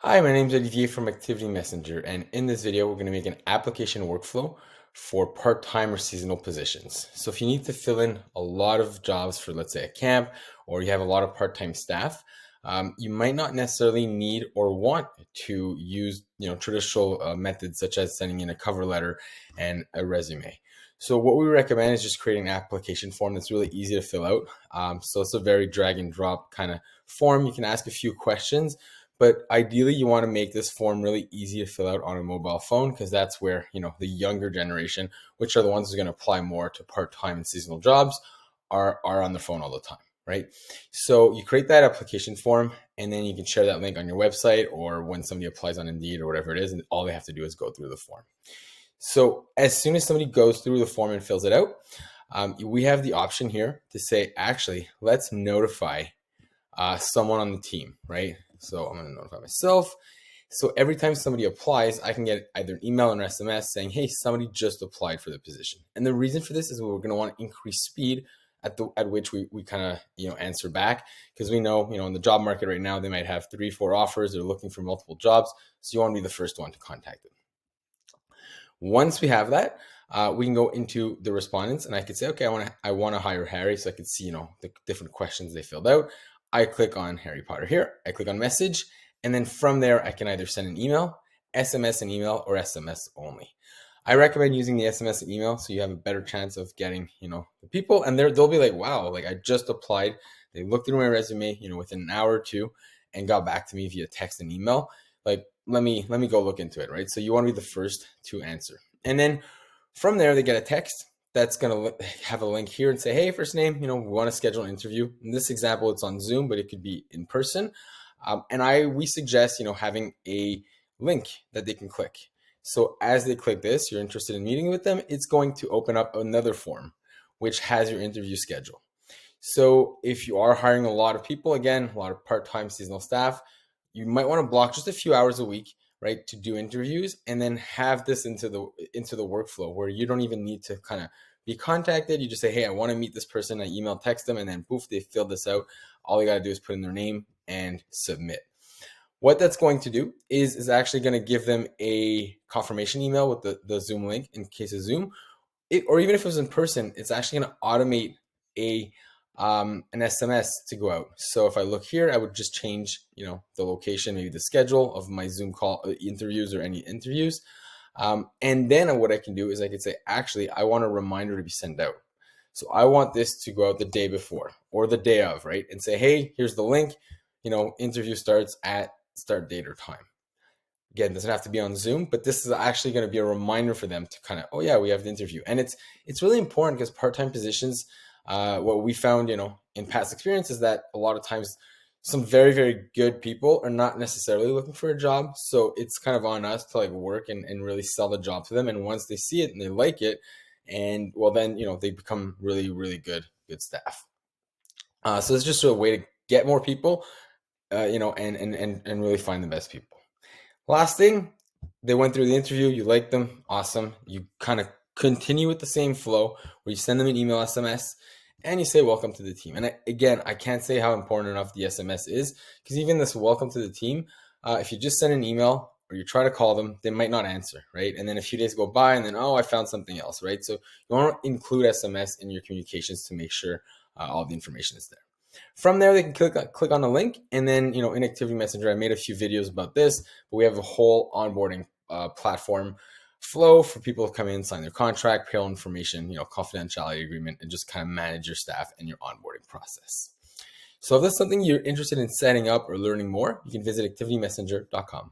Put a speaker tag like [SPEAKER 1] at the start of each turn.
[SPEAKER 1] Hi, my name is Olivier from Activity Messenger, and in this video, we're going to make an application workflow for part-time or seasonal positions. So if you need to fill in a lot of jobs for, let's say, a camp, or you have a lot of part-time staff, you might not necessarily need or want to use, traditional methods such as sending in a cover letter and a resume. So what we recommend is just creating an application form that's really easy to fill out. So it's a very drag and drop kind of form. You can ask a few questions, but ideally, you want to make this form really easy to fill out on a mobile phone because that's where, the younger generation, which are the ones who are going to apply more to part-time and seasonal jobs, are on the phone all the time, right? So you create that application form and then you can share that link on your website or when somebody applies on Indeed or whatever it is, and all they have to do is go through the form. So as soon as somebody goes through the form and fills it out, we have the option here to say, actually, let's notify someone on the team, right? So I'm going to notify myself. So every time somebody applies, I can get either an email or an SMS saying, hey, somebody just applied for the position. And the reason for this is we're going to want to increase speed at which we kind of, answer back, because we know, in the job market right now, they might have 3-4 offers. They're looking for multiple jobs. So you want to be the first one to contact them. Once we have that, we can go into the respondents and I could say, okay, I want to hire Harry. So I could see, the different questions they filled out. I click on Harry Potter here. I click on message. And then from there, I can either send an email, SMS an email, or SMS only. I recommend using the SMS and email so you have a better chance of getting, the people. And they'll be like, wow, like I just applied. They looked through my resume, within an hour or two and got back to me via text and email. Like, let me go look into it, right? So you want to be the first to answer. And then from there, they get a text that's going to have a link here and say, hey, first name, we want to schedule an interview. In this example, it's on Zoom, but it could be in person. We suggest, having a link that they can click. So as they click this, you're interested in meeting with them, it's going to open up another form, which has your interview schedule. So if you are hiring a lot of people, again, a lot of part-time seasonal staff, you might want to block just a few hours a week, right, to do interviews, and then have this into the workflow where you don't even need to kind of be contacted. You just say, hey, I want to meet this person. I email, text them, and then poof, they fill this out. All you got to do is put in their name and submit. What that's going to do is actually going to give them a confirmation email with the Zoom link in case of Zoom, or even if it was in person, it's actually going to automate an SMS to go out. So if I look here, I would just change, the location, maybe the schedule of my Zoom call interviews or any interviews. And then what I can do is I could say, actually, I want a reminder to be sent out. So I want this to go out the day before or the day of, right? And say, hey, here's the link, interview starts at start date or time. Again, it doesn't have to be on Zoom, but this is actually going to be a reminder for them to kind of, oh yeah, we have the interview. And it's really important because part-time positions, what we found, in past experience is that a lot of times some very, very good people are not necessarily looking for a job. So it's kind of on us to like work and really sell the job to them. And once they see it and they like it, and well, then, they become really, really good staff. So it's just a way to get more people, and really find the best people. Last thing, they went through the interview, you like them, awesome. You kind of continue with the same flow where you send them an email, SMS, and you say, welcome to the team. And I can't say how important enough the SMS is, because even this welcome to the team, if you just send an email or you try to call them, they might not answer, right? And then a few days go by and then, oh, I found something else, right? So you want to include SMS in your communications to make sure all the information is there. From there, they can click on the link, and then, in Activity Messenger, I made a few videos about this, but we have a whole onboarding platform flow for people to come in, sign their contract, payroll information, confidentiality agreement, and just kind of manage your staff and your onboarding process. So if that's something you're interested in setting up or learning more, you can visit activitymessenger.com.